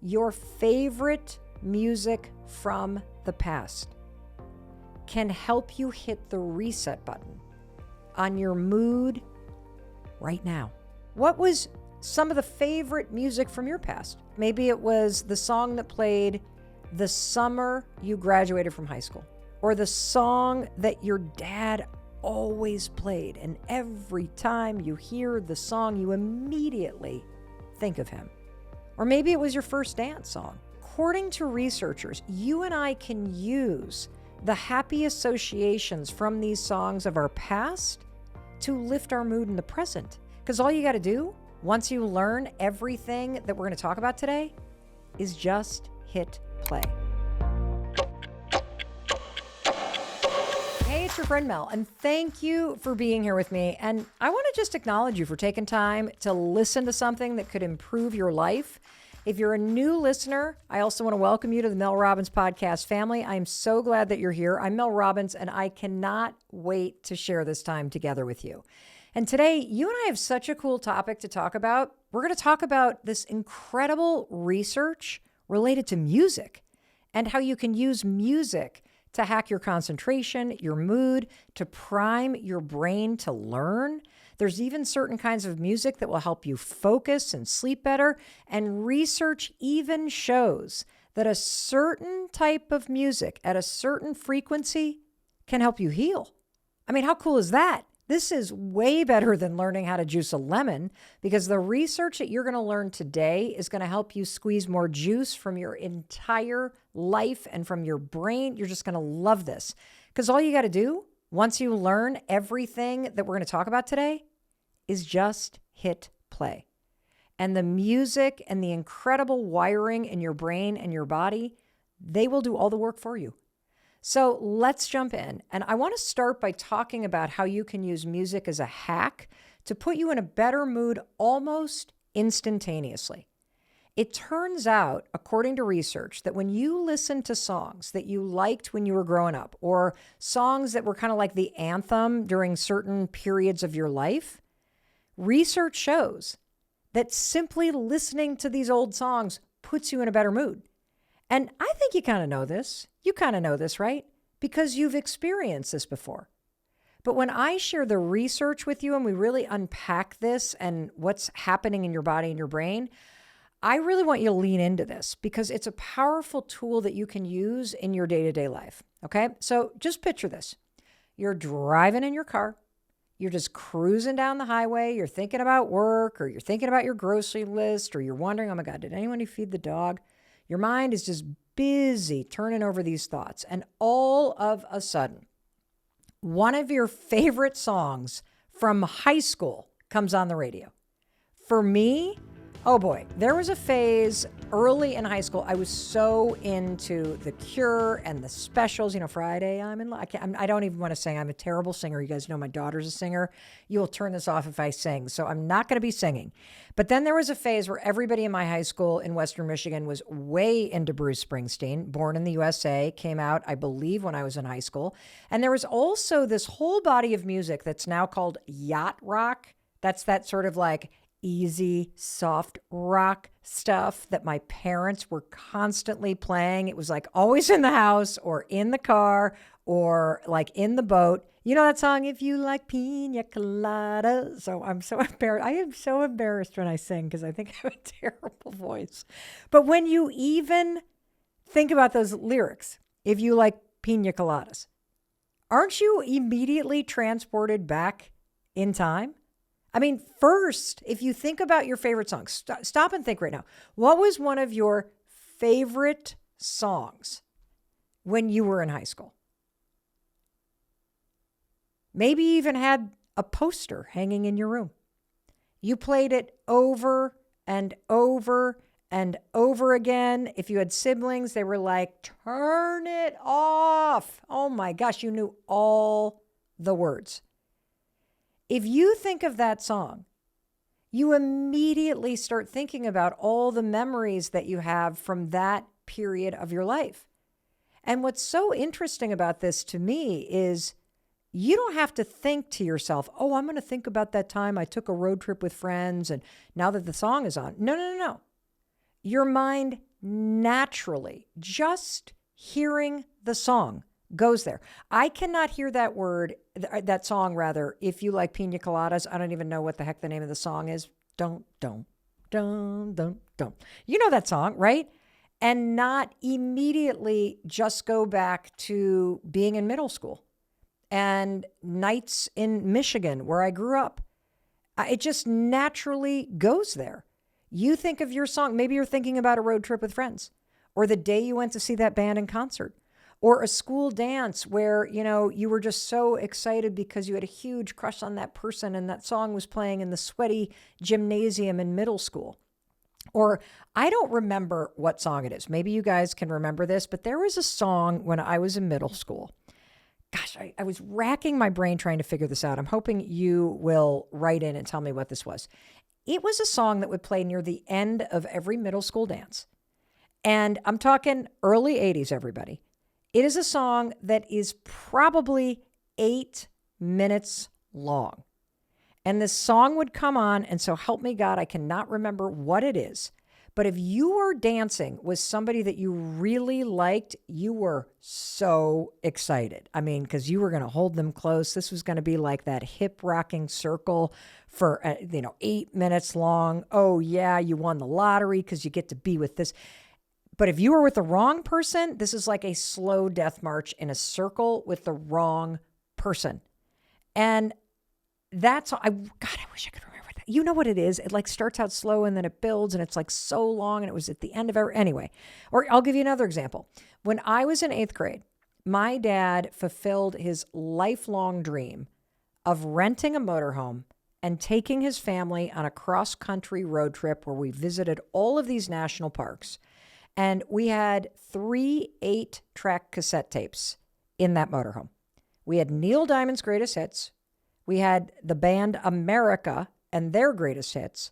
your favorite music from the past can help you hit the reset button on your mood right now. What was some of the favorite music from your past? Maybe it was the song that played the summer you graduated from high school, or the song that your dad always played, and every time you hear the song, you immediately think of him. Or maybe it was your first dance song. According to researchers, you and I can use the happy associations from these songs of our past to lift our mood in the present. Because all you got to do, once you learn everything that we're going to talk about today, is just hit play. Hey, it's your friend Mel, and thank you for being here with me. And I want to just acknowledge you for taking time to listen to something that could improve your life. If you're a new listener, I also want to welcome you to the Mel Robbins podcast family. I'm so glad that you're here. I'm Mel Robbins, and I cannot wait to share this time together with you. And today, you and I have such a cool topic to talk about. We're going to talk about this incredible research related to music and how you can use music to hack your concentration, your mood, to prime your brain to learn. There's even certain kinds of music that will help you focus and sleep better. And research even shows that a certain type of music at a certain frequency can help you heal. I mean, how cool is that? This is way better than learning how to juice a lemon, because the research that you're going to learn today is going to help you squeeze more juice from your entire life and from your brain. You're just going to love this, because all you got to do once you learn everything that we're going to talk about today is just hit play. And the music and the incredible wiring in your brain and your body, they will do all the work for you. So let's jump in. And I want to start by talking about how you can use music as a hack to put you in a better mood almost instantaneously. It turns out, according to research, that when you listen to songs that you liked when you were growing up, or songs that were kind of like the anthem during certain periods of your life, research shows that simply listening to these old songs puts you in a better mood. And I think you kind of know this. You kind of know this, right? Because you've experienced this before. But when I share the research with you and we really unpack this and what's happening in your body and your brain, I really want you to lean into this, because it's a powerful tool that you can use in your day-to-day life. Okay? So just picture this. You're driving in your car. You're just cruising down the highway. You're thinking about work, or you're thinking about your grocery list, or you're wondering, oh my God, did anyone feed the dog? Your mind is just busy turning over these thoughts. And all of a sudden, one of your favorite songs from high school comes on the radio. For me, oh boy, there was a phase early in high school. I was so into The Cure and the Specials. You know, Friday, I'm in love. I don't even want to sing. I'm a terrible singer. You guys know my daughter's a singer. You will turn this off if I sing. So I'm not going to be singing. But then there was a phase where everybody in my high school in Western Michigan was way into Bruce Springsteen. Born in the USA, came out, I believe, when I was in high school. And there was also this whole body of music that's now called yacht rock. That's that sort of like easy, soft rock stuff that my parents were constantly playing. It was like always in the house or in the car or like in the boat. You know that song, If You Like Pina Colada? So I'm so embarrassed. I am so embarrassed when I sing because I think I have a terrible voice. But when you even think about those lyrics, if you like pina coladas, aren't you immediately transported back in time? I mean, first, if you think about your favorite songs, stop and think right now. What was one of your favorite songs when you were in high school? Maybe you even had a poster hanging in your room. You played it over and over and over again. If you had siblings, they were like, turn it off. Oh my gosh, you knew all the words. If you think of that song, you immediately start thinking about all the memories that you have from that period of your life. And what's so interesting about this to me is you don't have to think to yourself, oh, I'm going to think about that time I took a road trip with friends and now that the song is on. No. Your mind naturally, just hearing the song goes there. I cannot hear that song rather, if you like pina coladas. I don't even know what the heck the name of the song is. Don't. You know that song, right? And not immediately just go back to being in middle school and nights in Michigan where I grew up. It just naturally goes there. You think of your song, maybe you're thinking about a road trip with friends, or the day you went to see that band in concert, or a school dance where, you were just so excited because you had a huge crush on that person and that song was playing in the sweaty gymnasium in middle school. Or I don't remember what song it is. Maybe you guys can remember this, but there was a song when I was in middle school. Gosh, I was racking my brain trying to figure this out. I'm hoping you will write in and tell me what this was. It was a song that would play near the end of every middle school dance. And I'm talking early 80s, everybody. It is a song that is probably 8 minutes long. And this song would come on, and so help me God, I cannot remember what it is. But if you were dancing with somebody that you really liked, you were so excited. I mean, because you were going to hold them close. This was going to be like that hip rocking circle for, 8 minutes long. Oh, yeah, you won the lottery because you get to be with this. But if you were with the wrong person, this is like a slow death march in a circle with the wrong person. And that's, I wish I could remember that. You know what it is? It like starts out slow and then it builds and it's like so long and it was at the end of anyway. Or I'll give you another example. When I was in 8th grade, my dad fulfilled his lifelong dream of renting a motorhome and taking his family on a cross-country road trip where we visited all of these national parks. And we had 3 8-track cassette tapes in that motorhome. We had Neil Diamond's greatest hits. We had the band America and their greatest hits.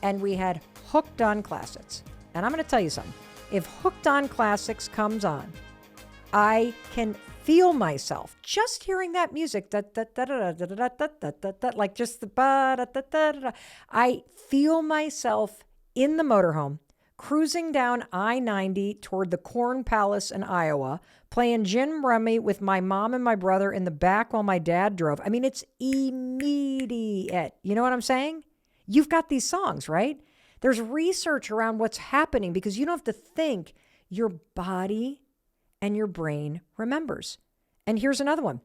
And we had Hooked on Classics. And I'm going to tell you something. If Hooked on Classics comes on, I can feel myself just hearing that music. Like just the I feel myself in the motorhome cruising down I-90 toward the Corn Palace in Iowa, playing gin rummy with my mom and my brother in the back while my dad drove. I mean, it's immediate. You know what I'm saying? You've got these songs, right? There's research around what's happening because you don't have to think. Your body and your brain remembers. And here's another one.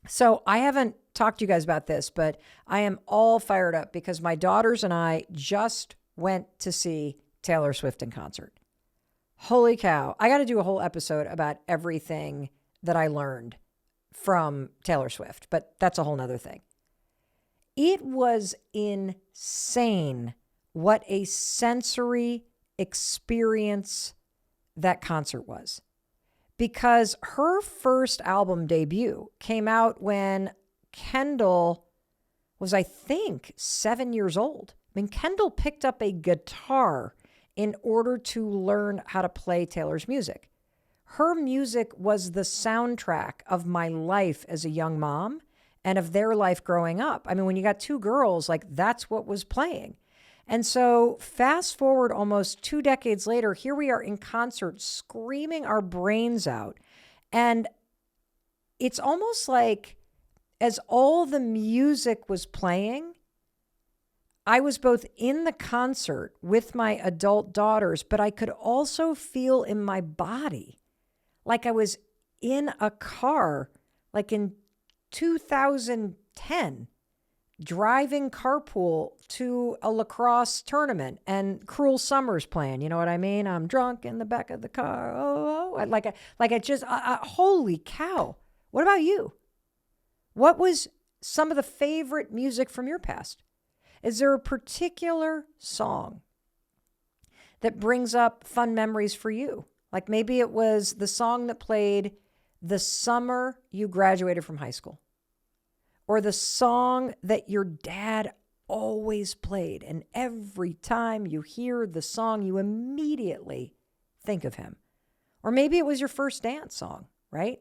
So I haven't talked to you guys about this, but I am all fired up because my daughters and I just went to see Taylor Swift in concert. Holy cow. I got to do a whole episode about everything that I learned from Taylor Swift, but that's a whole nother thing. It was insane what a sensory experience that concert was. Because her first album debut came out when Kendall was, I think, 7 years old. I mean, Kendall picked up a guitar in order to learn how to play Taylor's music. Her music was the soundtrack of my life as a young mom and of their life growing up. I mean, when you got 2 girls, like that's what was playing. And so fast forward almost 2 decades later, here we are in concert screaming our brains out. And it's almost like as all the music was playing, I was both in the concert with my adult daughters, but I could also feel in my body like I was in a car, like in 2010, driving carpool to a lacrosse tournament and Cruel Summer's playing. You know what I mean? I'm drunk in the back of the car. Holy cow. What about you? What was some of the favorite music from your past? Is there a particular song that brings up fun memories for you? Like maybe it was the song that played the summer you graduated from high school, or the song that your dad always played. And every time you hear the song, you immediately think of him. Or maybe it was your first dance song, right?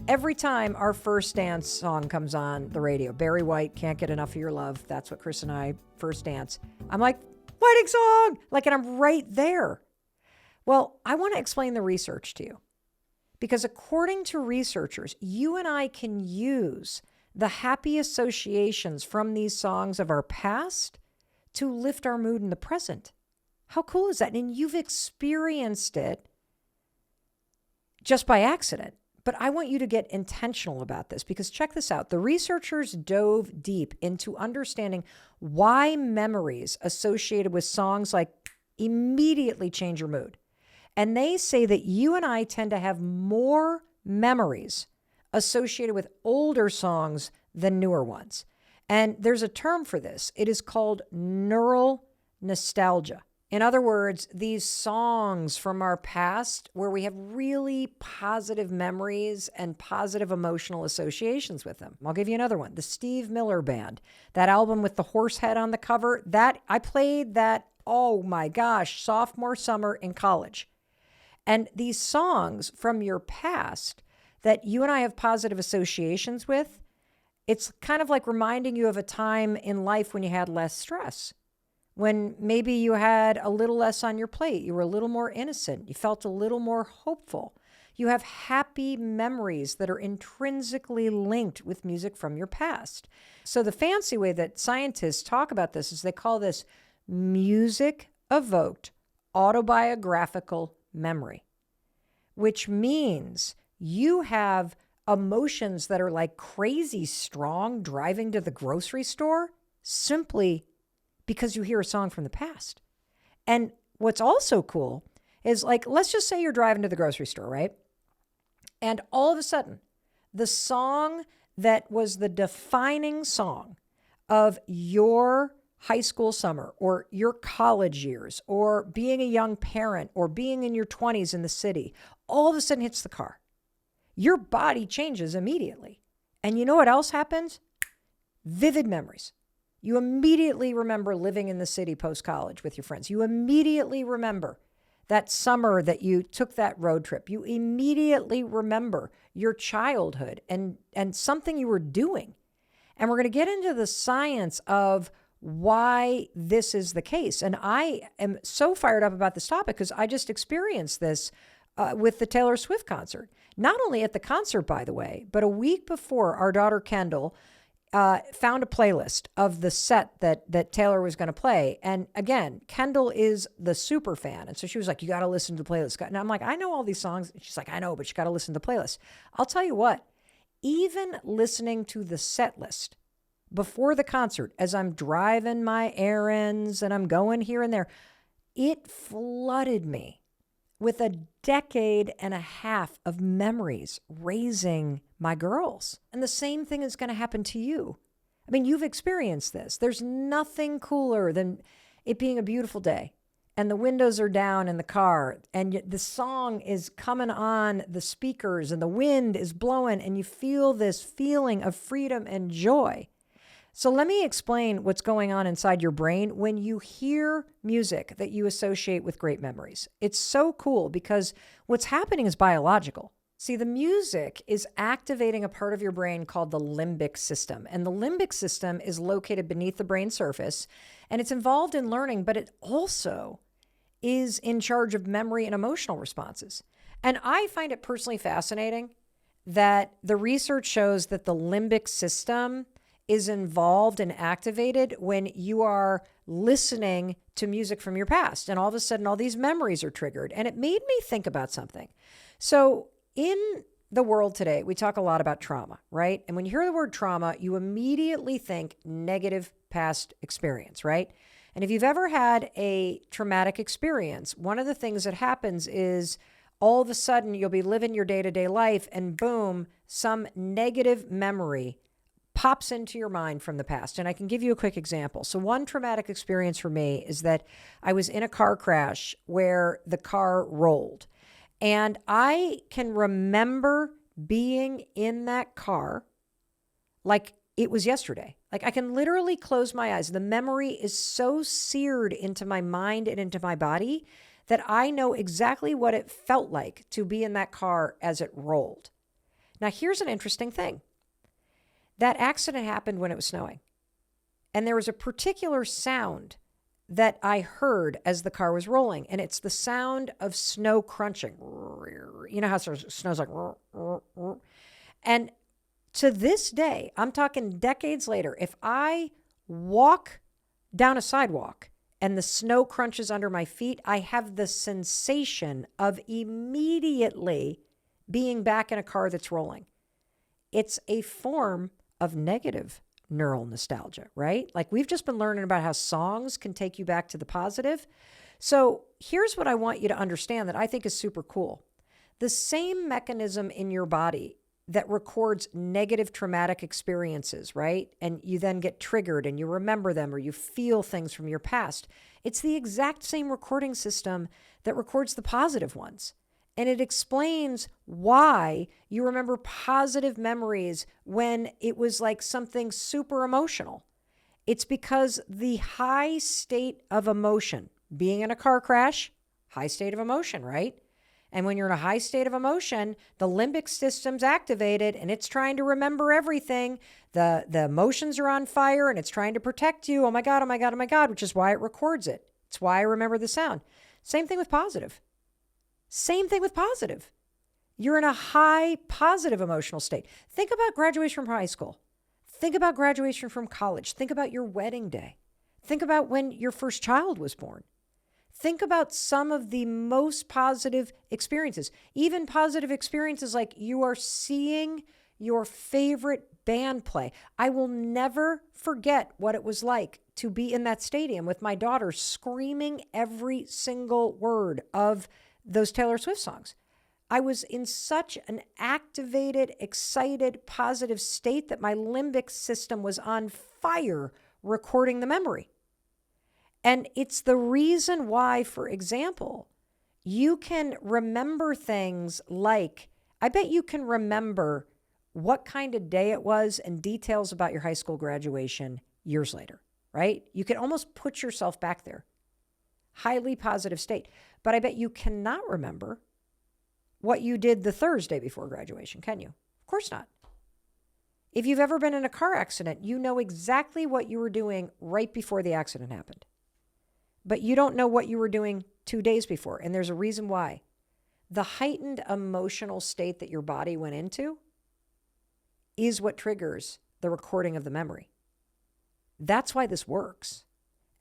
Every time our first dance song comes on the radio, Barry White, Can't Get Enough of Your Love. That's what Chris and I first dance. I'm like, wedding song! Like, and I'm right there. Well, I want to explain the research to you because according to researchers, you and I can use the happy associations from these songs of our past to lift our mood in the present. How cool is that? And you've experienced it just by accident. But I want you to get intentional about this because check this out. The researchers dove deep into understanding why memories associated with songs like immediately change your mood. And they say that you and I tend to have more memories associated with older songs than newer ones. And there's a term for this. It is called neural nostalgia. In other words, these songs from our past where we have really positive memories and positive emotional associations with them. I'll give you another one. The Steve Miller Band, that album with the horse head on the cover, that I played that, oh my gosh, sophomore summer in college. And these songs from your past that you and I have positive associations with, it's kind of like reminding you of a time in life when you had less stress, when maybe you had a little less on your plate, you were a little more innocent, you felt a little more hopeful. You have happy memories that are intrinsically linked with music from your past. So the fancy way that scientists talk about this is they call this music-evoked autobiographical memory, which means you have emotions that are like crazy strong driving to the grocery store simply because you hear a song from the past. And what's also cool is like, let's just say you're driving to the grocery store, right? And all of a sudden, the song that was the defining song of your high school summer or your college years or being a young parent or being in your 20s in the city, all of a sudden hits the car. Your body changes immediately. And you know what else happens? Vivid memories. You immediately remember living in the city post-college with your friends. You immediately remember that summer that you took that road trip. You immediately remember your childhood and something you were doing. And we're going to get into the science of why this is the case. And I am so fired up about this topic because I just experienced this with the Taylor Swift concert. Not only at the concert, by the way, but a week before, our daughter Kendall found a playlist of the set that Taylor was going to play. And again, Kendall is the super fan. And so she was like, you got to listen to the playlist. And I'm like, I know all these songs. And she's like, I know, but you got to listen to the playlist. I'll tell you what, even listening to the set list before the concert, as I'm driving my errands and I'm going here and there, it flooded me with a decade and a half of memories raising my girls. And the same thing is going to happen to you. I mean, you've experienced this. There's nothing cooler than it being a beautiful day and the windows are down in the car and the song is coming on the speakers and the wind is blowing and you feel this feeling of freedom and joy. So let me explain what's going on inside your brain when you hear music that you associate with great memories. It's so cool because what's happening is biological. See, the music is activating a part of your brain called the limbic system. And the limbic system is located beneath the brain surface, and it's involved in learning, but it also is in charge of memory and emotional responses. And I find it personally fascinating that the research shows that the limbic system is involved and activated when you are listening to music from your past. And all of a sudden, all these memories are triggered. And it made me think about something. So in the world today, we talk a lot about trauma, right? And when you hear the word trauma, you immediately think negative past experience, right? And if you've ever had a traumatic experience, one of the things that happens is all of a sudden you'll be living your day-to-day life and boom, some negative memory pops into your mind from the past. And I can give you a quick example. So one traumatic experience for me is that I was in a car crash where the car rolled. And I can remember being in that car like it was yesterday. Like I can literally close my eyes. The memory is so seared into my mind and into my body that I know exactly what it felt like to be in that car as it rolled. Now, here's an interesting thing. That accident happened when it was snowing. And there was a particular sound that I heard as the car was rolling, and it's the sound of snow crunching. You know how snow's like, and to this day, I'm talking decades later, if I walk down a sidewalk and the snow crunches under my feet, I have the sensation of immediately being back in a car that's rolling. It's a form of negative neural nostalgia, right? Like we've just been learning about how songs can take you back to the positive. So here's what I want you to understand that I think is super cool. The same mechanism in your body that records negative traumatic experiences, right? And you then get triggered and you remember them or you feel things from your past. It's the exact same recording system that records the positive ones. And it explains why you remember positive memories when it was like something super emotional. It's because the high state of emotion, being in a car crash, high state of emotion, right? And when you're in a high state of emotion, the limbic system's activated and it's trying to remember everything. The emotions are on fire and it's trying to protect you. Oh my God, oh my God, oh my God, which is why it records it. It's why I remember the sound. Same thing with positive. Same thing with positive. You're in a high positive emotional state. Think about graduation from high school. Think about graduation from college. Think about your wedding day. Think about when your first child was born. Think about some of the most positive experiences, even positive experiences like you are seeing your favorite band play. I will never forget what it was like to be in that stadium with my daughter screaming every single word of those Taylor Swift songs. I was in such an activated, excited, positive state that my limbic system was on fire recording the memory. And it's the reason why, for example, you can remember things like, I bet you can remember what kind of day it was and details about your high school graduation years later, right? You can almost put yourself back there. Highly positive state. But I bet you cannot remember what you did the Thursday before graduation, can you? Of course not. If you've ever been in a car accident, you know exactly what you were doing right before the accident happened. But you don't know what you were doing 2 days before. And there's a reason why. The heightened emotional state that your body went into is what triggers the recording of the memory. That's why this works.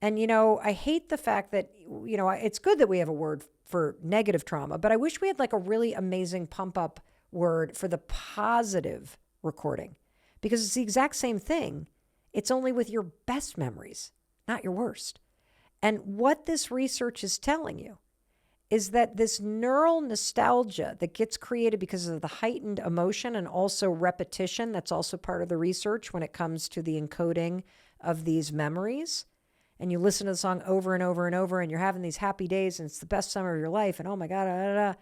And, I hate the fact that, it's good that we have a word for negative trauma, but I wish we had like a really amazing pump up word for the positive recording, because it's the exact same thing. It's only with your best memories, not your worst. And what this research is telling you is that this neural nostalgia that gets created because of the heightened emotion and also repetition, that's also part of the research when it comes to the encoding of these memories. And you listen to the song over and over and over, and you're having these happy days, and it's the best summer of your life, and oh my God,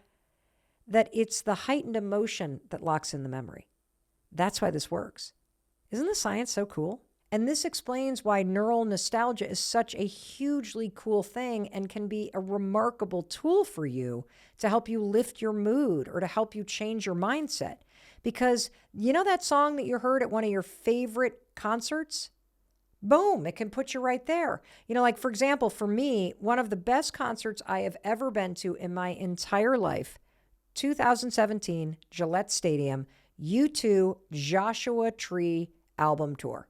that it's the heightened emotion that locks in the memory. That's why this works. Isn't the science so cool? And this explains why neural nostalgia is such a hugely cool thing and can be a remarkable tool for you to help you lift your mood or to help you change your mindset. Because you know that song that you heard at one of your favorite concerts? Boom, it can put you right there. Like for example, for me, one of the best concerts I have ever been to in my entire life, 2017, Gillette Stadium, U2 Joshua Tree album tour.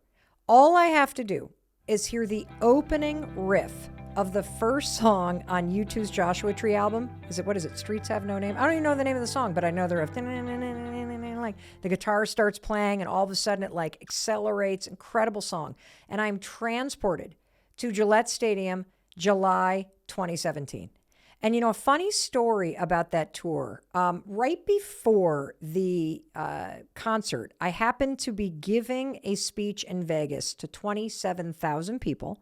All I have to do is hear the opening riff of the first song on U2's Joshua Tree album. What is it? Streets Have No Name? I don't even know the name of the song, but I know the riff. Like the guitar starts playing and all of a sudden it like accelerates. Incredible song. And I'm transported to Gillette Stadium, July 2017. And a funny story about that tour, right before the concert, I happened to be giving a speech in Vegas to 27,000 people.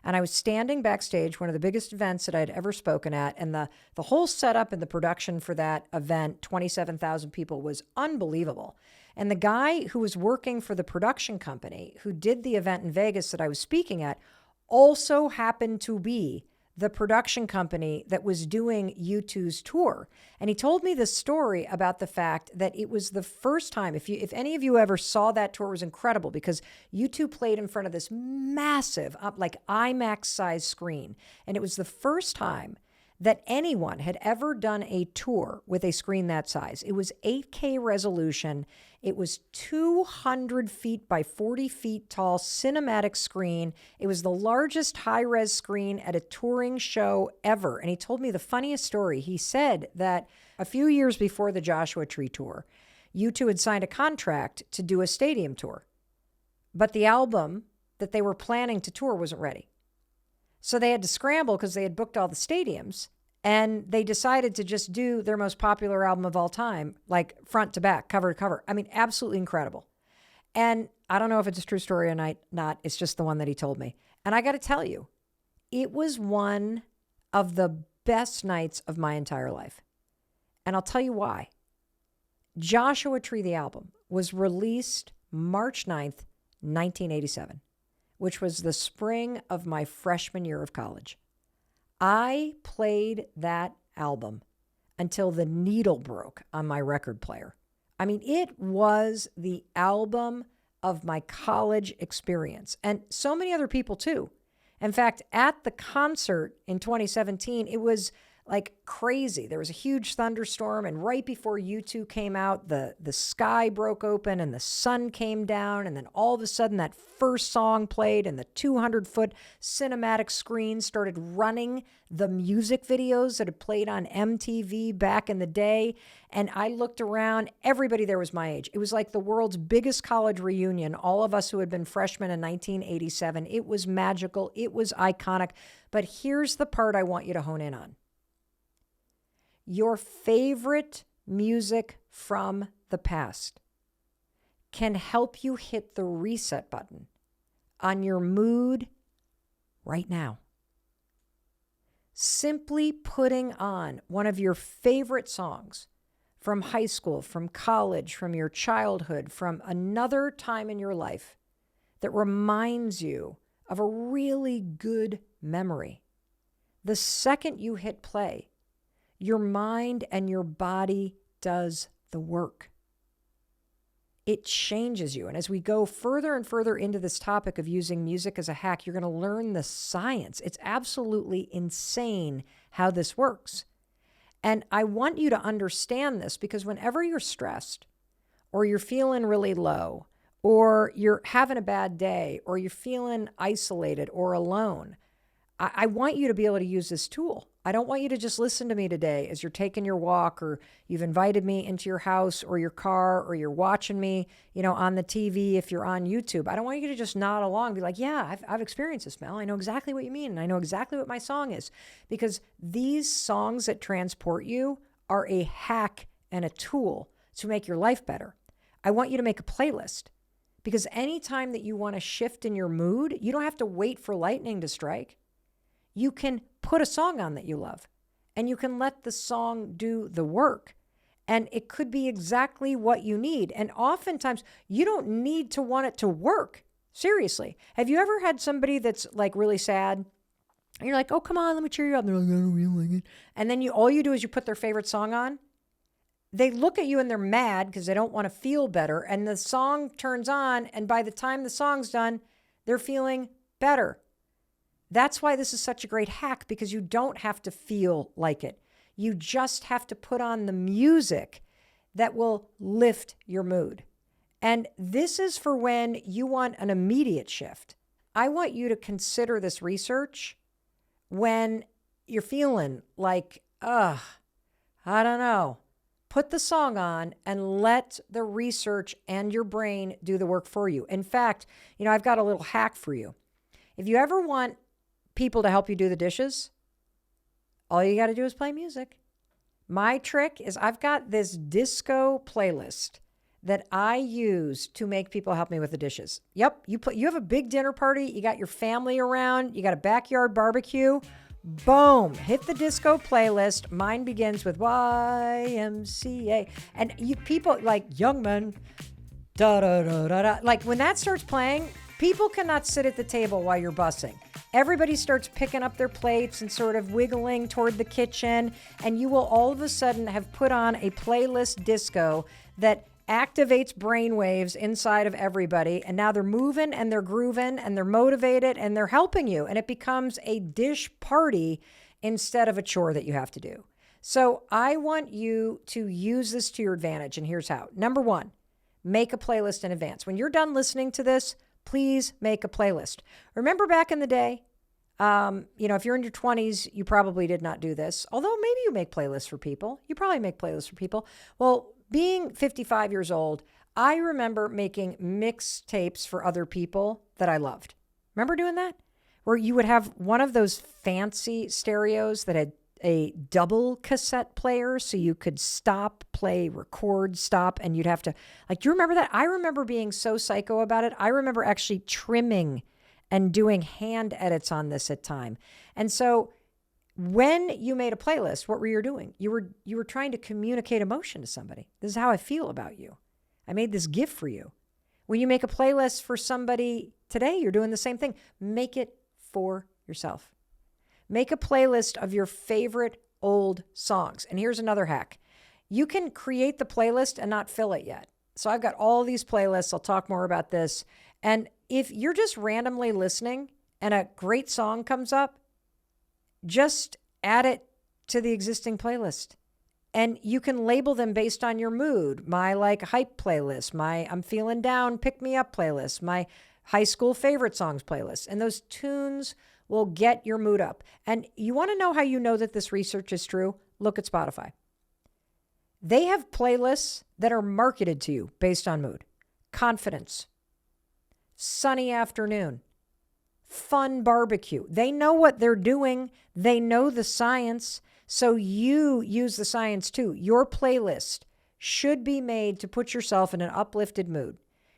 And I was standing backstage, one of the biggest events that I'd ever spoken at. And the whole setup and the production for that event, 27,000 people, was unbelievable. And the guy who was working for the production company who did the event in Vegas that I was speaking at also happened to be the production company that was doing U2's tour. And he told me this story about the fact that it was the first time, if any of you ever saw that tour, it was incredible because U2 played in front of this massive, like IMAX size screen. And it was the first time that anyone had ever done a tour with a screen that size. It was 8K resolution. It was 200 feet by 40 feet tall cinematic screen. It was the largest high-res screen at a touring show ever. And he told me the funniest story. He said that a few years before the Joshua Tree tour, U2 had signed a contract to do a stadium tour. But the album that they were planning to tour wasn't ready. So they had to scramble because they had booked all the stadiums, and they decided to just do their most popular album of all time, like front to back, cover to cover. I mean, absolutely incredible. And I don't know if it's a true story or not. It's just the one that he told me. And I got to tell you, it was one of the best nights of my entire life. And I'll tell you why. Joshua Tree, the album, was released March 9th, 1987. Which was the spring of my freshman year of college. I played that album until the needle broke on my record player. I mean, it was the album of my college experience, and so many other people too. In fact, at the concert in 2017, it was like crazy. There was a huge thunderstorm, and right before U2 came out, the sky broke open and the sun came down, and then all of a sudden that first song played and the 200-foot cinematic screen started running the music videos that had played on MTV back in the day. And I looked around, everybody there was my age. It was like the world's biggest college reunion, all of us who had been freshmen in 1987. It was magical. It was iconic. But here's the part I want you to hone in on. Your favorite music from the past can help you hit the reset button on your mood right now. Simply putting on one of your favorite songs from high school, from college, from your childhood, from another time in your life that reminds you of a really good memory. The second you hit play, your mind and your body does the work. It changes you. And as we go further and further into this topic of using music as a hack, you're going to learn the science. It's absolutely insane how this works. And I want you to understand this because whenever you're stressed or you're feeling really low or you're having a bad day or you're feeling isolated or alone, I want you to be able to use this tool. I don't want you to just listen to me today as you're taking your walk or you've invited me into your house or your car or you're watching me, on the TV if you're on YouTube. I don't want you to just nod along and be like, yeah, I've experienced this, Mel. I know exactly what you mean. And I know exactly what my song is. Because these songs that transport you are a hack and a tool to make your life better. I want you to make a playlist. Because anytime that you want to shift in your mood, you don't have to wait for lightning to strike. You can put a song on that you love and you can let the song do the work. And it could be exactly what you need. And oftentimes you don't need to want it to work. Seriously. Have you ever had somebody that's like really sad and you're like, oh, come on, let me cheer you up. And they're like, I don't really like it. And then all you do is you put their favorite song on. They look at you and they're mad because they don't want to feel better. And the song turns on. And by the time the song's done, they're feeling better. That's why this is such a great hack, because you don't have to feel like it. You just have to put on the music that will lift your mood. And this is for when you want an immediate shift. I want you to consider this research when you're feeling like, I don't know. Put the song on and let the research and your brain do the work for you. In fact, I've got a little hack for you. If you ever want people to help you do the dishes, all you got to do is play music. My trick is I've got this disco playlist that I use to make people help me with the dishes. Yep, you have a big dinner party, you got your family around, you got a backyard barbecue. Boom, hit the disco playlist. Mine begins with YMCA. And people like Young Men, da da da da da. Like when that starts playing, People cannot sit at the table while you're bussing. Everybody starts picking up their plates and sort of wiggling toward the kitchen, and you will all of a sudden have put on a playlist disco that activates brainwaves inside of everybody, and now they're moving and they're grooving and they're motivated and they're helping you, and it becomes a dish party instead of a chore that you have to do. So I want you to use this to your advantage, and here's how. Number one, make a playlist in advance. When you're done listening to this, please make a playlist. Remember back in the day, if you're in your 20s, you probably did not do this, although maybe you make playlists for people. You probably make playlists for people. Well, being 55 years old, I remember making mixtapes for other people that I loved. Remember doing that? Where you would have one of those fancy stereos that had a double cassette player, so you could stop, play, record, stop, and you'd have to, do you remember that? I remember being so psycho about it. I remember actually trimming and doing hand edits on this at time. And so when you made a playlist, what were you doing? You were trying to communicate emotion to somebody. This is how I feel about you. I made this gift for you. When you make a playlist for somebody today, you're doing the same thing. Make it for yourself. Make a playlist of your favorite old songs. And here's another hack. You can create the playlist and not fill it yet. So I've got all these playlists. I'll talk more about this. And if you're just randomly listening and a great song comes up, just add it to the existing playlist. And you can label them based on your mood. My hype playlist, my I'm feeling down, pick me up playlist, my high school favorite songs playlist. And those tunes will get your mood up. And you want to know how you know that this research is true? Look at Spotify. They have playlists that are marketed to you based on mood. Confidence, sunny afternoon, fun barbecue. They know what they're doing. They know the science. So you use the science too. Your playlist should be made to put yourself in an uplifted mood.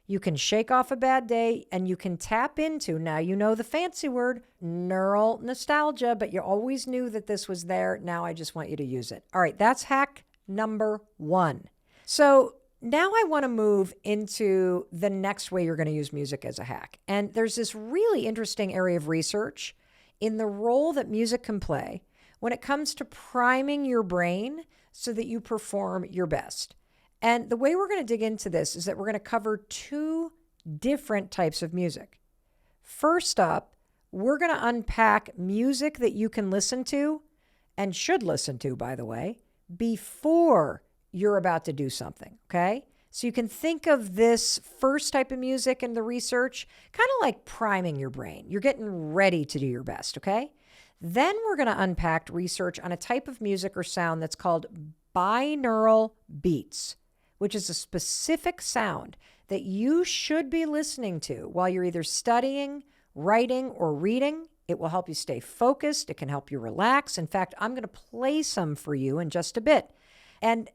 You can shake off a bad day and you can tap into, now you know the fancy word, neural nostalgia, but you always knew that this was there. Now I just want you to use it. All right, that's hack number one. So now I want to move into the next way you're going to use music as a hack. And there's this really interesting area of research in the role that music can play when it comes to priming your brain so that you perform your best. And the way we're going to dig into this is that we're going to cover two different types of music. First up, we're going to unpack music that you can listen to and should listen to, by the way, before you're about to do something, okay? So you can think of this first type of music and the research kind of like priming your brain. You're getting ready to do your best, okay? Then we're going to unpack research on a type of music or sound that's called binaural beats, which is a specific sound that you should be listening to while you're either studying, writing, or reading. It will help you stay focused. It can help you relax. In fact, I'm going to play some for you in just a bit. And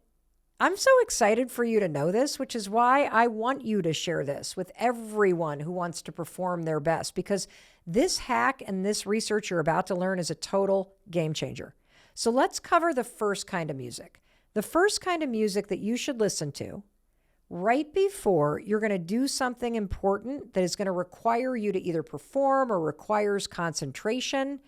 I'm so excited for you to know this, which is why I want you to share this with everyone who wants to perform their best, because this hack and this research you're about to learn is a total game changer. So let's cover the first kind of music. The first kind of music that you should listen to right before you're going to do something important that is going to require you to either perform or requires concentration.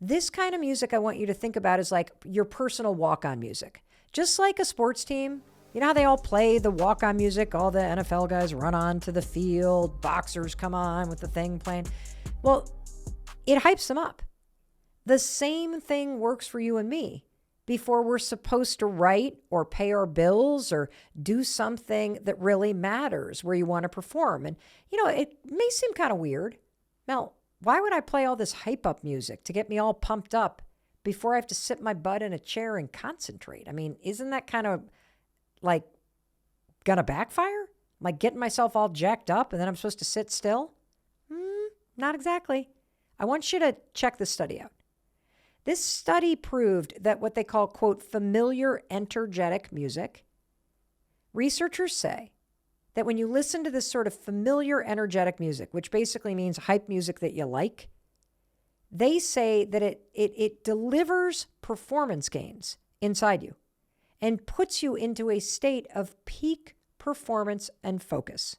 This kind of music I want you to think about is like your personal walk-on music. Just like a sports team, you know how they all play the walk-on music? All the NFL guys run onto the field, boxers come on with the thing playing. Well, it hypes them up. The same thing works for you and me before we're supposed to write or pay our bills or do something that really matters where you want to perform. And, it may seem kind of weird. Now, why would I play all this hype up music to get me all pumped up before I have to sit my butt in a chair and concentrate? I mean, isn't that kind of like gonna backfire? Am I getting myself all jacked up and then I'm supposed to sit still? Not exactly. I want you to check this study out. This study proved that what they call, quote, familiar energetic music, researchers say that when you listen to this sort of familiar energetic music, which basically means hype music that you like, they say that it delivers performance gains inside you and puts you into a state of peak performance and focus.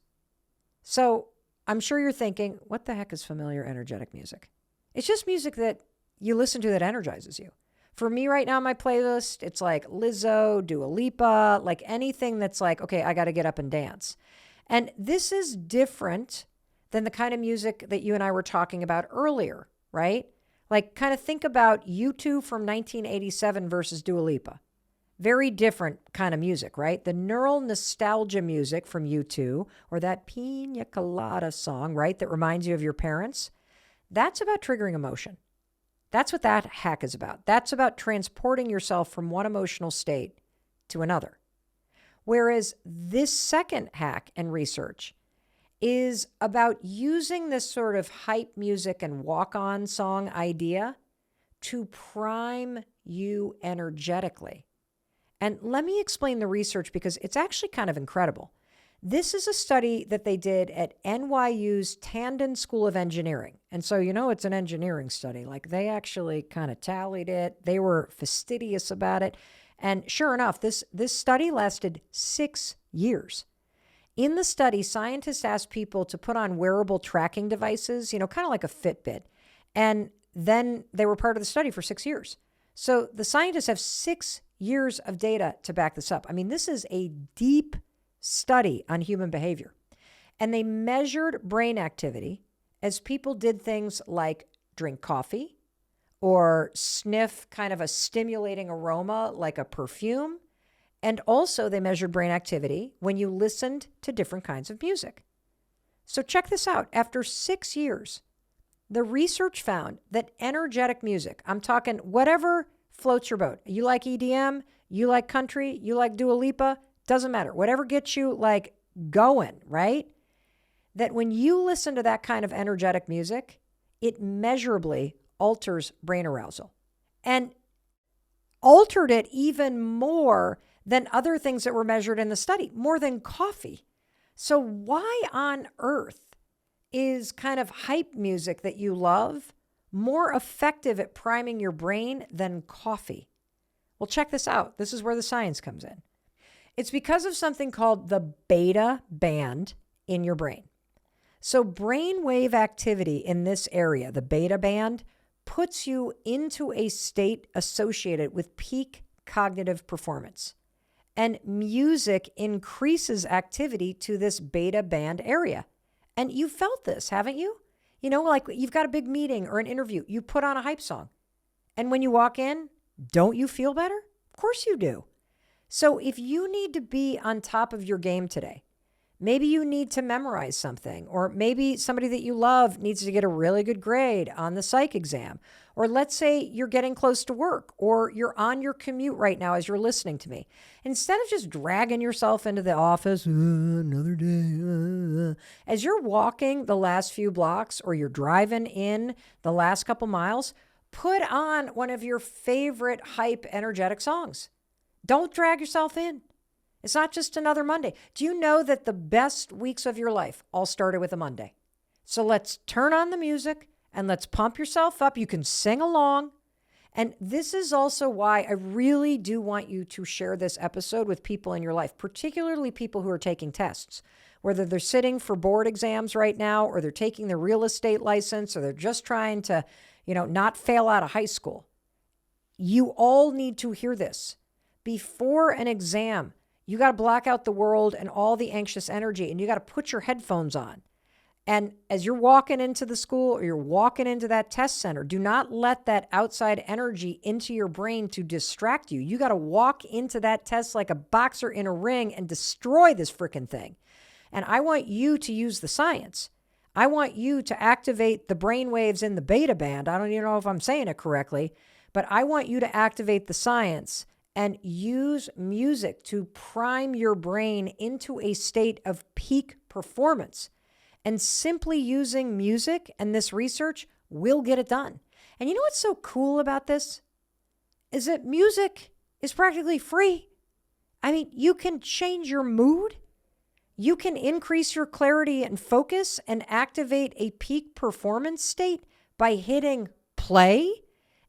So I'm sure you're thinking, what the heck is familiar energetic music? It's just music that you listen to that energizes you. For me right now, my playlist, it's like Lizzo, Dua Lipa, like anything that's like, okay, I got to get up and dance. And this is different than the kind of music that you and I were talking about earlier, right? Like kind of think about U2 from 1987 versus Dua Lipa. Very different kind of music, right? The neural nostalgia music from U2 or that Pina Colada song, right? That reminds you of your parents. That's about triggering emotion. That's what that hack is about. That's about transporting yourself from one emotional state to another. Whereas this second hack and research is about using this sort of hype music and walk-on song idea to prime you energetically. And let me explain the research because it's actually kind of incredible. This is a study that they did at NYU's Tandon School of Engineering. And so, it's an engineering study. Like they actually kind of tallied it. They were fastidious about it. And sure enough, this study lasted 6 years. In the study, scientists asked people to put on wearable tracking devices, kind of like a Fitbit. And then they were part of the study for 6 years. So the scientists have 6 years of data to back this up. I mean, this is a deep study on human behavior. And they measured brain activity as people did things like drink coffee or sniff kind of a stimulating aroma like a perfume. And also they measured brain activity when you listened to different kinds of music. So check this out. After 6 years, the research found that energetic music, I'm talking whatever floats your boat. You like EDM, you like country, you like Dua Lipa, doesn't matter. Whatever gets you like going, right? That when you listen to that kind of energetic music, it measurably alters brain arousal and altered it even more than other things that were measured in the study, more than coffee. So why on earth is kind of hype music that you love more effective at priming your brain than coffee? Well, check this out. This is where the science comes in. It's because of something called the beta band in your brain. So brainwave activity in this area, the beta band, puts you into a state associated with peak cognitive performance. And music increases activity to this beta band area. And you felt this, haven't you? Like you've got a big meeting or an interview, you put on a hype song. And when you walk in, don't you feel better? Of course you do. So if you need to be on top of your game today, maybe you need to memorize something, or maybe somebody that you love needs to get a really good grade on the psych exam. Or let's say you're getting close to work, or you're on your commute right now as you're listening to me. Instead of just dragging yourself into the office, another day, as you're walking the last few blocks or you're driving in the last couple miles, put on one of your favorite hype energetic songs. Don't drag yourself in. It's not just another Monday. Do you know that the best weeks of your life all started with a Monday? So let's turn on the music and let's pump yourself up. You can sing along. And this is also why I really do want you to share this episode with people in your life, particularly people who are taking tests, whether they're sitting for board exams right now, or they're taking the real estate license, or they're just trying to, not fail out of high school. You all need to hear this. Before an exam, you got to block out the world and all the anxious energy, and you got to put your headphones on. And as you're walking into the school or you're walking into that test center, do not let that outside energy into your brain to distract you. You got to walk into that test like a boxer in a ring and destroy this freaking thing. And I want you to use the science. I want you to activate the brain waves in the beta band. I don't even know if I'm saying it correctly, but I want you to activate the science and use music to prime your brain into a state of peak performance. And simply using music and this research will get it done. And you know what's so cool about this? Is that music is practically free. I mean, you can change your mood. You can increase your clarity and focus and activate a peak performance state by hitting play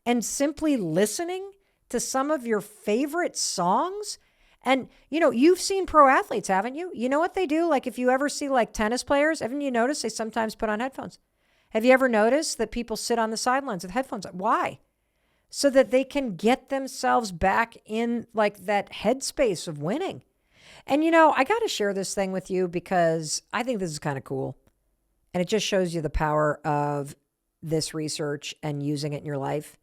and simply listening to some of your favorite songs And, you've seen pro athletes, haven't you? You know what they do? Like if you ever see like tennis players, haven't you noticed they sometimes put on headphones? Have you ever noticed that people sit on the sidelines with headphones? Why? So that they can get themselves back in like that headspace of winning. And, I got to share this thing with you because I think this is kind of cool. And it just shows you the power of this research and using it in your life.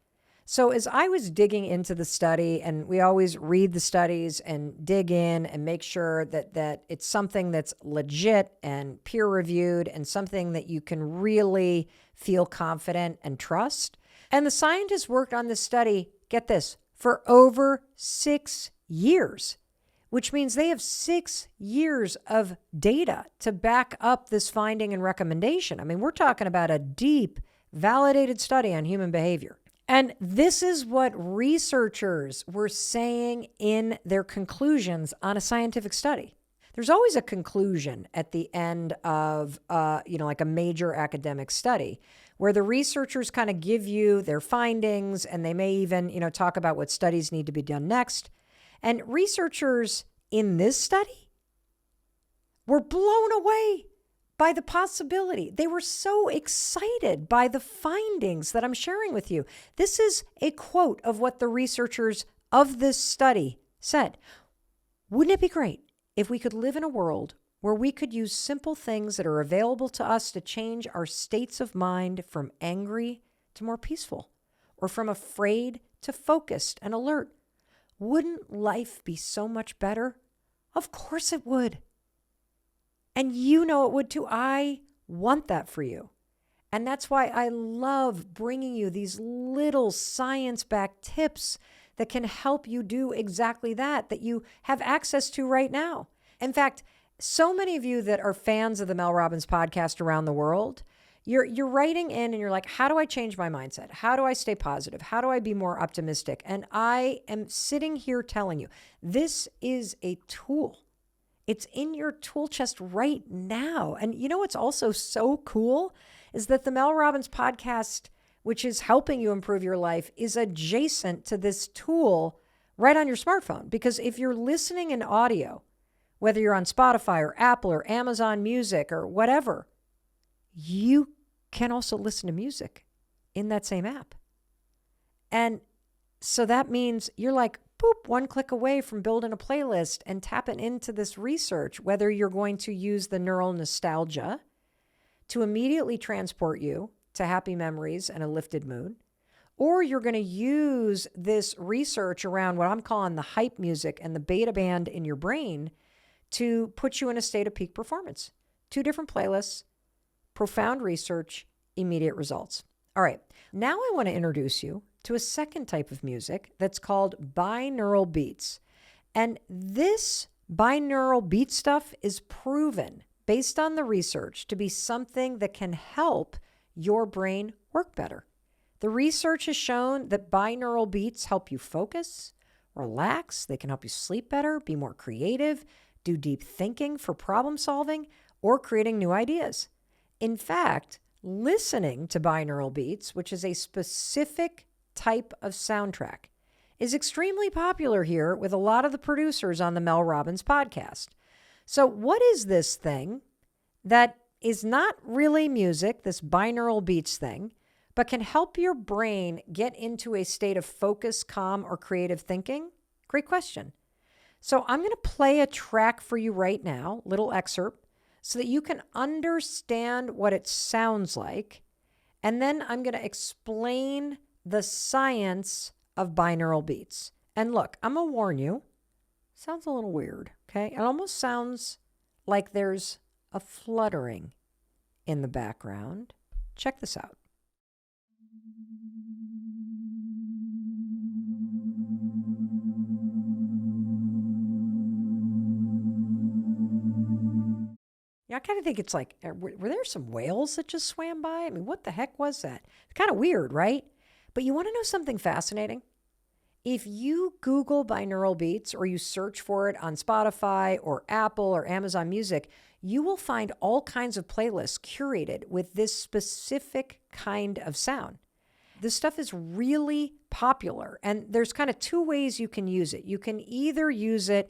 So as I was digging into the study, and we always read the studies and dig in and make sure that it's something that's legit and peer reviewed and something that you can really feel confident and trust. And the scientists worked on this study, get this, for over 6 years, which means they have 6 years of data to back up this finding and recommendation. I mean, we're talking about a deep, validated study on human behavior. And this is what researchers were saying in their conclusions on a scientific study. There's always a conclusion at the end of, like a major academic study where the researchers kind of give you their findings, and they may even, talk about what studies need to be done next. And researchers in this study were blown away by the possibility. They were so excited by the findings that I'm sharing with you. This is a quote of what the researchers of this study said. Wouldn't it be great if we could live in a world where we could use simple things that are available to us to change our states of mind from angry to more peaceful, or from afraid to focused and alert? Wouldn't life be so much better? Of course it would. And it would too. I want that for you. And that's why I love bringing you these little science-backed tips that can help you do exactly that you have access to right now. In fact, so many of you that are fans of the Mel Robbins podcast around the world, you're writing in and you're like, how do I change my mindset? How do I stay positive? How do I be more optimistic? And I am sitting here telling you, this is a tool. It's in your tool chest right now. And what's also so cool is that the Mel Robbins podcast, which is helping you improve your life, is adjacent to this tool right on your smartphone. Because if you're listening in audio, whether you're on Spotify or Apple or Amazon Music or whatever, you can also listen to music in that same app. And so that means you're like, boop, one click away from building a playlist and tapping into this research, whether you're going to use the neural nostalgia to immediately transport you to happy memories and a lifted mood, or you're going to use this research around what I'm calling the hype music and the beta band in your brain to put you in a state of peak performance. 2 different playlists, profound research, immediate results. All right, now I want to introduce you to a second type of music that's called binaural beats. And this binaural beat stuff is proven, based on the research, to be something that can help your brain work better. The research has shown that binaural beats help you focus, relax, they can help you sleep better, be more creative, do deep thinking for problem solving, or creating new ideas. In fact, listening to binaural beats, which is a specific type of soundtrack, is extremely popular here with a lot of the producers on the Mel Robbins podcast. So what is this thing that is not really music, this binaural beats thing, but can help your brain get into a state of focus, calm, or creative thinking? Great question. So I'm going to play a track for you right now, little excerpt, so that you can understand what it sounds like. And then I'm going to explain the science of binaural beats. And look, I'm going to warn you, sounds a little weird, okay? It almost sounds like there's a fluttering in the background. Check this out. I kind of think it's like, were there some whales that just swam by? I mean, what the heck was that? It's kind of weird, right? But you want to know something fascinating? If you Google binaural beats or you search for it on Spotify or Apple or Amazon Music, you will find all kinds of playlists curated with this specific kind of sound. This stuff is really popular, and there's kind of 2 ways you can use it. You can either use it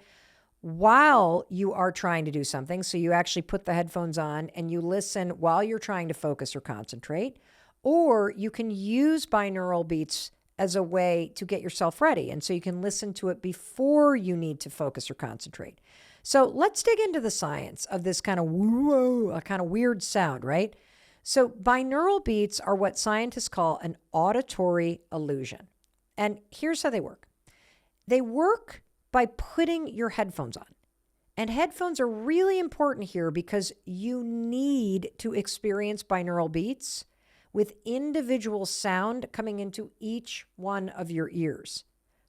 while you are trying to do something. So you actually put the headphones on and you listen while you're trying to focus or concentrate. Or you can use binaural beats as a way to get yourself ready. And so you can listen to it before you need to focus or concentrate. So let's dig into the science of this kind of whoa, a kind of weird sound, right? So binaural beats are what scientists call an auditory illusion. And here's how they work. They work by putting your headphones on. And headphones are really important here because you need to experience binaural beats with individual sound coming into each one of your ears.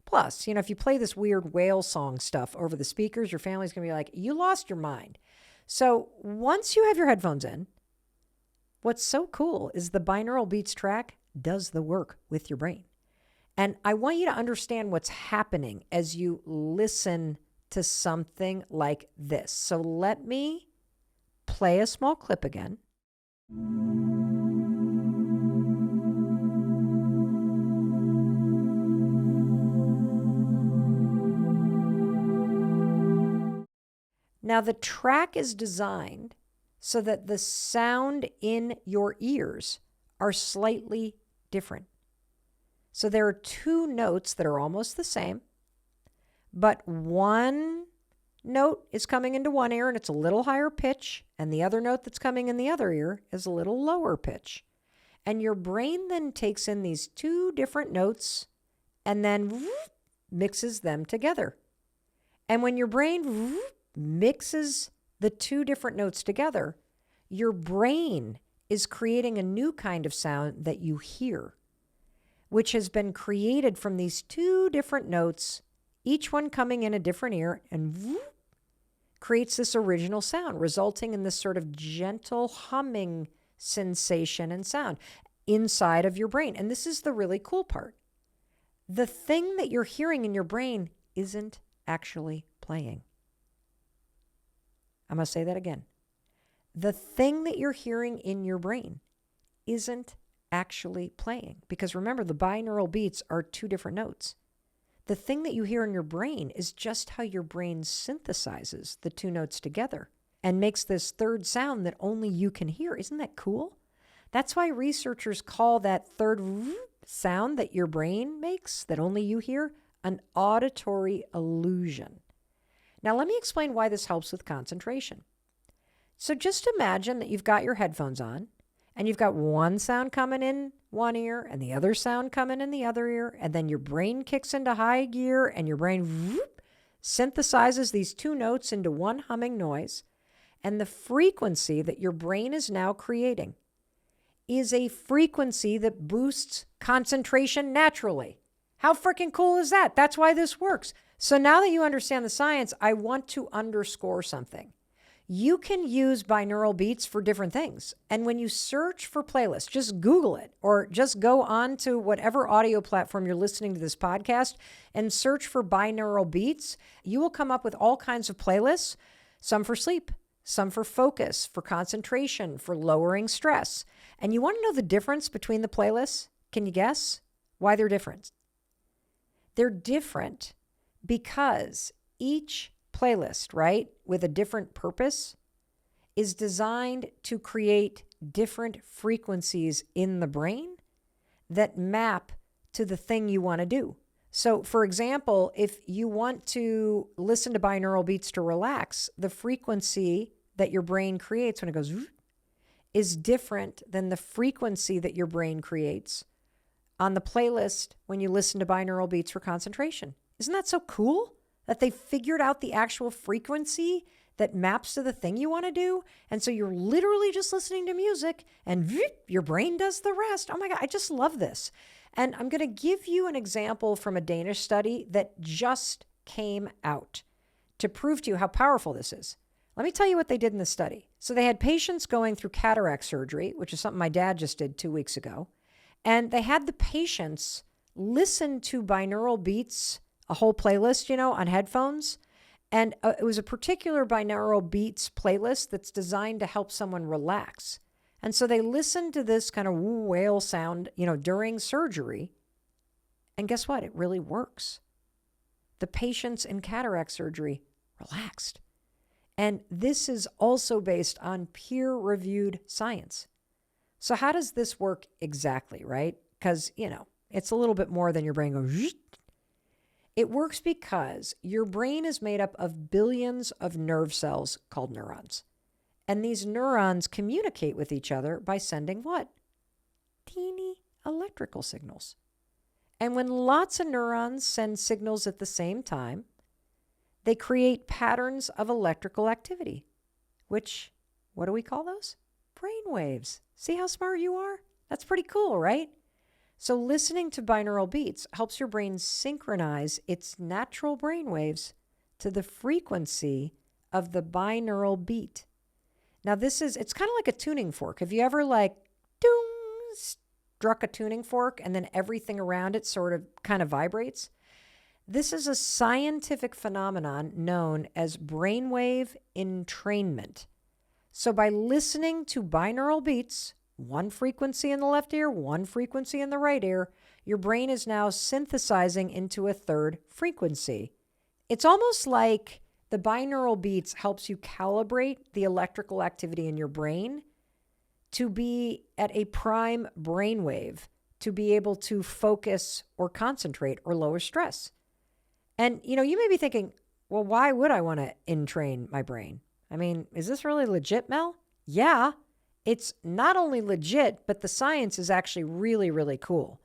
Plus, if you play this weird whale song stuff over the speakers, your family's going to be like, you lost your mind. So once you have your headphones in, what's so cool is the binaural beats track does the work with your brain. And I want you to understand what's happening as you listen to something like this. So let me play a small clip again. Now, the track is designed so that the sound in your ears are slightly different. So there are two notes that are almost the same, but one note is coming into one ear and it's a little higher pitch, and the other note that's coming in the other ear is a little lower pitch. And your brain then takes in these two different notes and then mixes them together. And when your brain mixes the two different notes together, your brain is creating a new kind of sound that you hear, which has been created from these two different notes, each one coming in a different ear, and creates this original sound, resulting in this sort of gentle humming sensation and sound inside of your brain. And this is the really cool part. The thing that you're hearing in your brain isn't actually playing. I'm going to say that again. The thing that you're hearing in your brain isn't actually playing. Because remember, the binaural beats are two different notes. The thing that you hear in your brain is just how your brain synthesizes the two notes together and makes this third sound that only you can hear. Isn't that cool? That's why researchers call that third sound that your brain makes, that only you hear, an auditory illusion. Now, let me explain why this helps with concentration. So just imagine that you've got your headphones on and you've got one sound coming in one ear and the other sound coming in the other ear, and then your brain kicks into high gear and your brain synthesizes these two notes into one humming noise, and the frequency that your brain is now creating is a frequency that boosts concentration naturally. How freaking cool is that? That's why this works. So now that you understand the science, I want to underscore something. You can use binaural beats for different things. And when you search for playlists, just Google it or just go on to whatever audio platform you're listening to this podcast and search for binaural beats. You will come up with all kinds of playlists, some for sleep, some for focus, for concentration, for lowering stress. And you want to know the difference between the playlists? Can you guess why they're different? They're different because each playlist, right, with a different purpose, is designed to create different frequencies in the brain that map to the thing you want to do. So, for example, if you want to listen to binaural beats to relax, the frequency that your brain creates when it goes is different than the frequency that your brain creates on the playlist when you listen to binaural beats for concentration. Isn't that so cool? That they figured out the actual frequency that maps to the thing you want to do. And so you're literally just listening to music and your brain does the rest. Oh my God, I just love this. And I'm going to give you an example from a Danish study that just came out to prove to you how powerful this is. Let me tell you what they did in the study. So they had patients going through cataract surgery, which is something my dad just did 2 weeks ago. And they had the patients listen to binaural beats, a whole playlist, on headphones. And it was a particular binaural beats playlist that's designed to help someone relax. And so they listened to this kind of whale sound, during surgery. And guess what? It really works. The patients in cataract surgery relaxed. And this is also based on peer-reviewed science. So how does this work exactly, right? Because, it's a little bit more than your brain goes. Zzz. It works because your brain is made up of billions of nerve cells called neurons. And these neurons communicate with each other by sending what? Teeny electrical signals. And when lots of neurons send signals at the same time, they create patterns of electrical activity, which, what do we call those? Brain waves. See how smart you are? That's pretty cool, right? So listening to binaural beats helps your brain synchronize its natural brain waves to the frequency of the binaural beat. Now it's kind of like a tuning fork. Have you ever struck a tuning fork and then everything around it sort of kind of vibrates? This is a scientific phenomenon known as brainwave entrainment. So by listening to binaural beats, one frequency in the left ear, one frequency in the right ear, your brain is now synthesizing into a third frequency. It's almost like the binaural beats helps you calibrate the electrical activity in your brain to be at a prime brainwave to be able to focus or concentrate or lower stress. And, you may be thinking, well, why would I want to entrain my brain? I mean, is this really legit, Mel? Yeah, it's not only legit, but the science is actually really, really cool.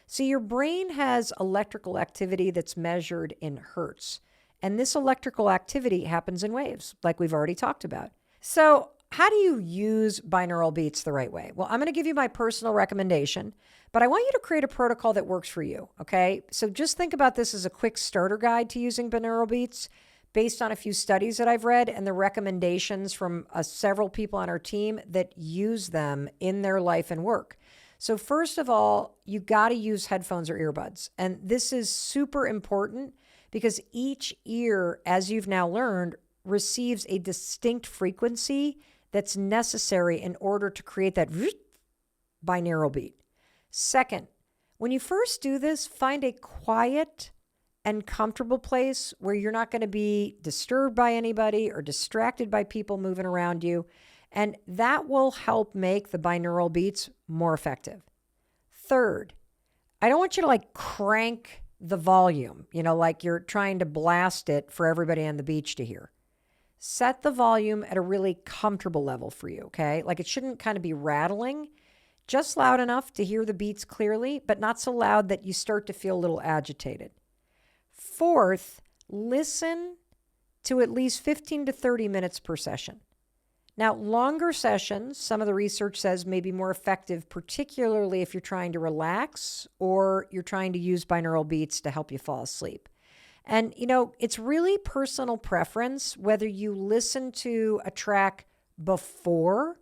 See, your brain has electrical activity that's measured in hertz. And this electrical activity happens in waves, like we've already talked about. So how do you use binaural beats the right way? Well, I'm going to give you my personal recommendation, but I want you to create a protocol that works for you, okay? So just think about this as a quick starter guide to using binaural beats based on a few studies that I've read and the recommendations from several people on our team that use them in their life and work. So first of all, you got to use headphones or earbuds. And this is super important because each ear, as you've now learned, receives a distinct frequency that's necessary in order to create that binaural beat. Second, when you first do this, find a quiet and comfortable place where you're not going to be disturbed by anybody or distracted by people moving around you. And that will help make the binaural beats more effective. Third, I don't want you to crank the volume, like you're trying to blast it for everybody on the beach to hear. Set the volume at a really comfortable level for you, okay? It shouldn't kind of be rattling, just loud enough to hear the beats clearly, but not so loud that you start to feel a little agitated. Fourth, listen to at least 15 to 30 minutes per session. Now, longer sessions, some of the research says may be more effective, particularly if you're trying to relax or you're trying to use binaural beats to help you fall asleep. And, it's really personal preference whether you listen to a track before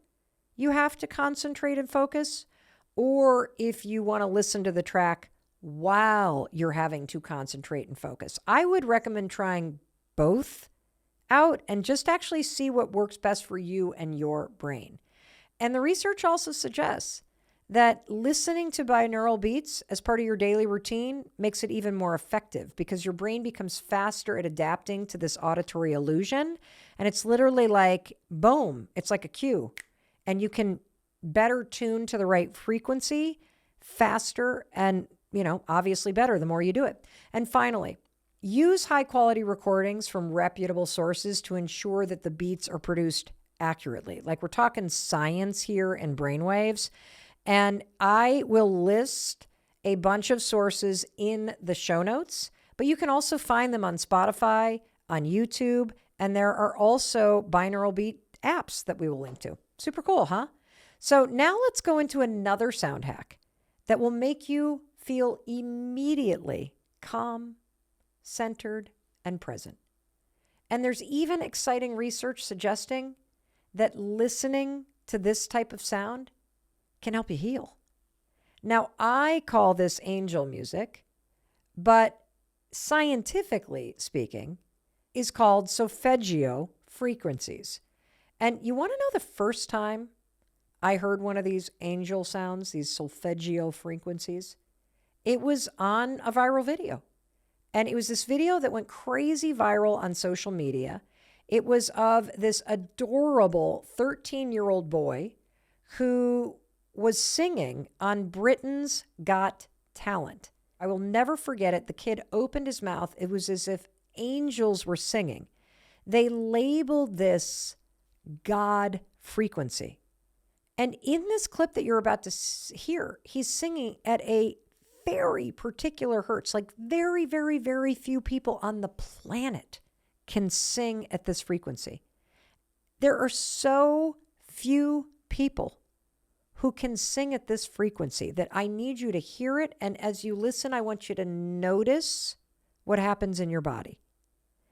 you have to concentrate and focus, or if you want to listen to the track while you're having to concentrate and focus. I would recommend trying both out and just actually see what works best for you and your brain. And the research also suggests that listening to binaural beats as part of your daily routine makes it even more effective because your brain becomes faster at adapting to this auditory illusion. And it's literally like, boom, it's like a cue. And you can better tune to the right frequency faster and, obviously better the more you do it. And finally, use high quality recordings from reputable sources to ensure that the beats are produced accurately. We're talking science here and brainwaves. And I will list a bunch of sources in the show notes, but you can also find them on Spotify, on YouTube, and there are also binaural beat apps that we will link to. Super cool, huh? So now let's go into another sound hack that will make you feel immediately calm, centered, and present. And there's even exciting research suggesting that listening to this type of sound can help you heal. Now, I call this angel music, but scientifically speaking, is called solfeggio frequencies. And you want to know the first time I heard one of these angel sounds, these solfeggio frequencies? It was on a viral video. And it was this video that went crazy viral on social media. It was of this adorable 13-year-old boy who was singing on Britain's Got Talent. I will never forget it. The kid opened his mouth. It was as if angels were singing. They labeled this God frequency. And in this clip that you're about to hear, he's singing at a very particular hertz, like very, very, very few people on the planet can sing at this frequency. There are so few people who can sing at this frequency that I need you to hear it. And as you listen, I want you to notice what happens in your body.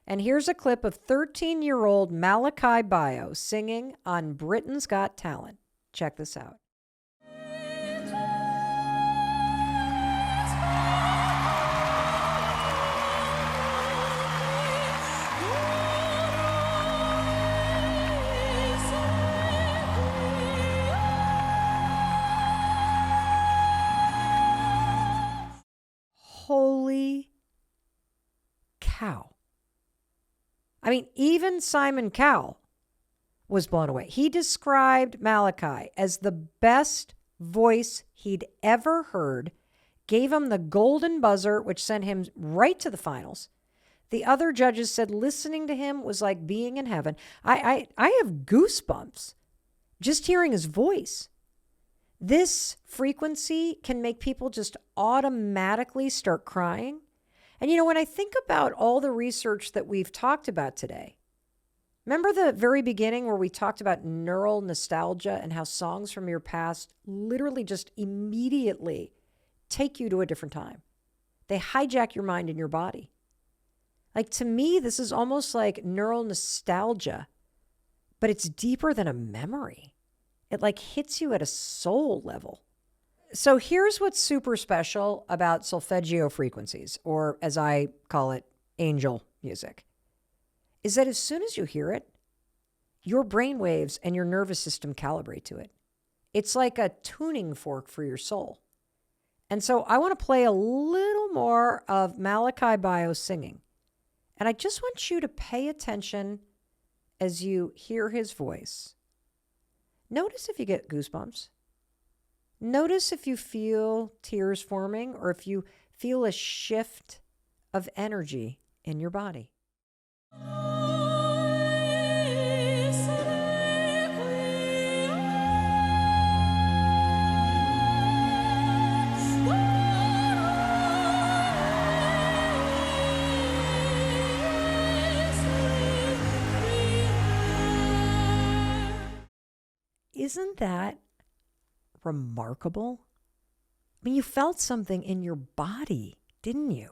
And here's a clip of 13-year-old Malachi Bio singing on Britain's Got Talent. Check this out. Holy cow. I mean, even Simon Cowell was blown away. He described Malachi as the best voice he'd ever heard, gave him the golden buzzer, which sent him right to the finals. The other judges said listening to him was like being in heaven. I have goosebumps just hearing his voice. This frequency can make people just automatically start crying. And when I think about all the research that we've talked about today, remember the very beginning where we talked about neural nostalgia and how songs from your past literally just immediately take you to a different time? They hijack your mind and your body. Like, to me, this is almost like neural nostalgia, but it's deeper than a memory. It like hits you at a soul level. So here's what's super special about solfeggio frequencies, or as I call it, angel music, is that as soon as you hear it, your brain waves and your nervous system calibrate to it. It's like a tuning fork for your soul. And so I want to play a little more of Malachi Bio singing. And I just want you to pay attention as you hear his voice. Notice if you get goosebumps. Notice if you feel tears forming or if you feel a shift of energy in your body. Isn't that remarkable? I mean, you felt something in your body, didn't you?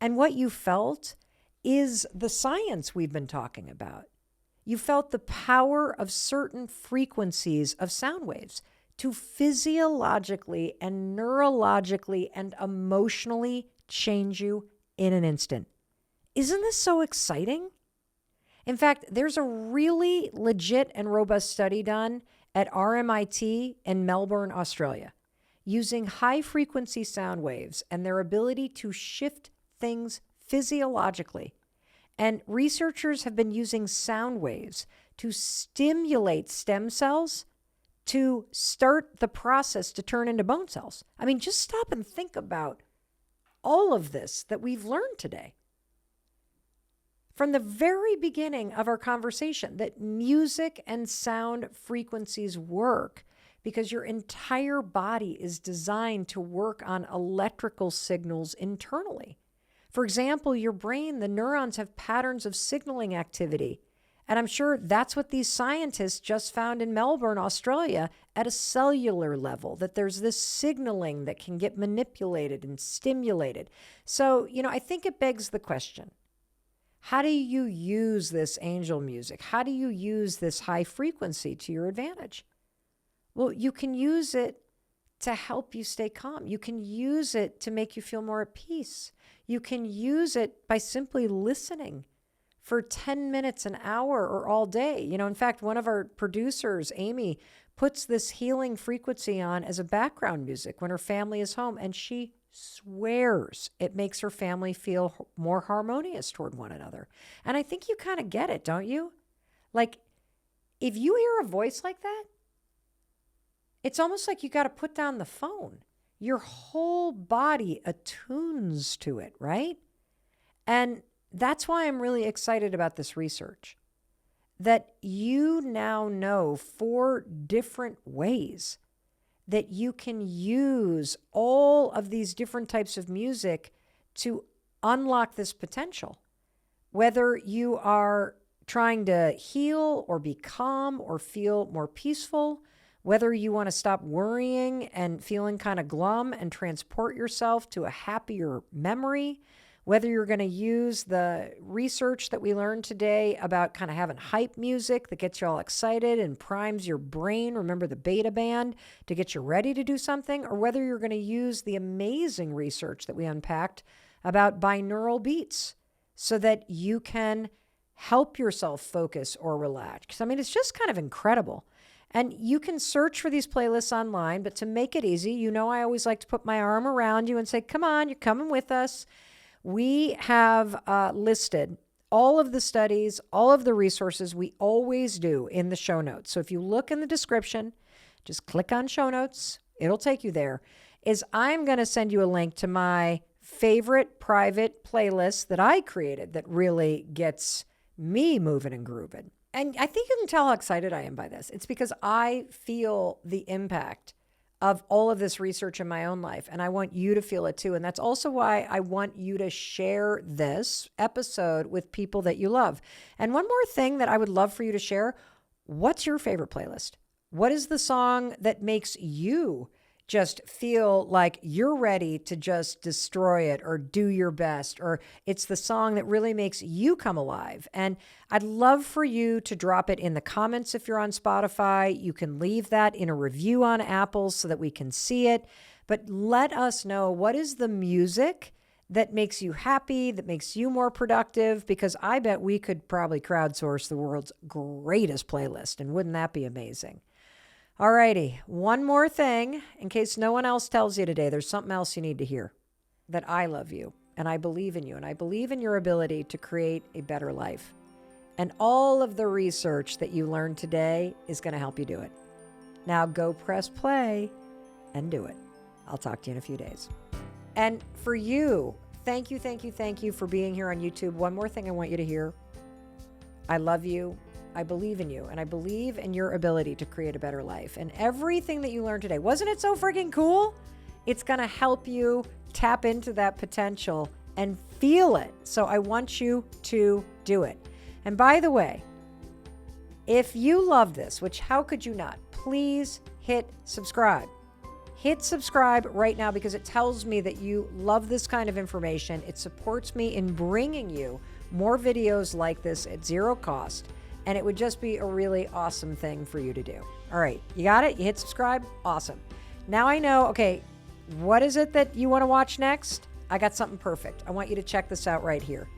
And what you felt is the science we've been talking about. You felt the power of certain frequencies of sound waves to physiologically and neurologically and emotionally change you in an instant. Isn't this so exciting? In fact, there's a really legit and robust study done at RMIT in Melbourne, Australia, using high-frequency sound waves and their ability to shift things physiologically. And researchers have been using sound waves to stimulate stem cells to start the process to turn into bone cells. I mean, just stop and think about all of this that we've learned today. From the very beginning of our conversation, that music and sound frequencies work because your entire body is designed to work on electrical signals internally. For example, your brain, the neurons have patterns of signaling activity. And I'm sure that's what these scientists just found in Melbourne, Australia, at a cellular level, that there's this signaling that can get manipulated and stimulated. So, I think it begs the question. How do you use this angel music? How do you use this high frequency to your advantage? Well, you can use it to help you stay calm. You can use it to make you feel more at peace. You can use it by simply listening for 10 minutes, an hour, or all day. In fact, one of our producers, Amy, puts this healing frequency on as a background music when her family is home, and she swears it makes her family feel more harmonious toward one another. And I think you kind of get it, don't you? Like, if you hear a voice like that, it's almost like you got to put down the phone. Your whole body attunes to it, right? And that's why I'm really excited about this research, that you now know 4 different ways that you can use all of these different types of music to unlock this potential. Whether you are trying to heal or be calm or feel more peaceful, whether you want to stop worrying and feeling kind of glum and transport yourself to a happier memory, whether you're going to use the research that we learned today about kind of having hype music that gets you all excited and primes your brain, remember the beta band, to get you ready to do something, or whether you're going to use the amazing research that we unpacked about binaural beats so that you can help yourself focus or relax. I mean, it's just kind of incredible. And you can search for these playlists online, but to make it easy, you know I always like to put my arm around you and say, come on, you're coming with us. We have listed all of the studies, all of the resources we always do in the show notes. So if you look in the description, just click on show notes. It'll take you there. I'm going to send you a link to my favorite private playlist that I created that really gets me moving and grooving. And I think you can tell how excited I am by this. It's because I feel the impact of all of this research in my own life, and I want you to feel it too. And that's also why I want you to share this episode with people that you love. And one more thing that I would love for you to share: what's your favorite playlist? What is the song that makes you just feel like you're ready to just destroy it or do your best, or it's the song that really makes you come alive? And I'd love for you to drop it in the comments if you're on Spotify. You can leave that in a review on Apple so that we can see it. But let us know, what is the music that makes you happy, that makes you more productive? Because I bet we could probably crowdsource the world's greatest playlist. And wouldn't that be amazing? All righty. One more thing, in case no one else tells you today, there's something else you need to hear: that I love you and I believe in you and I believe in your ability to create a better life. And all of the research that you learned today is going to help you do it. Now go press play and do it. I'll talk to you in a few days. And for you, thank you for being here on YouTube. One more thing I want you to hear: I love you. I believe in you, and I believe in your ability to create a better life. And everything that you learned today, wasn't it so freaking cool? It's going to help you tap into that potential and feel it. So I want you to do it. And by the way, if you love this, which how could you not, please hit subscribe. Hit subscribe right now, because it tells me that you love this kind of information. It supports me in bringing you more videos like this at zero cost. And it would just be a really awesome thing for you to do. All right, you got it? You hit subscribe? Awesome. Now I know, okay, what is it that you want to watch next? I got something perfect. I want you to check this out right here.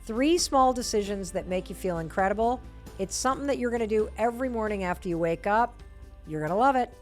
3 small decisions that make you feel incredible. It's something that you're going to do every morning after you wake up. You're going to love it.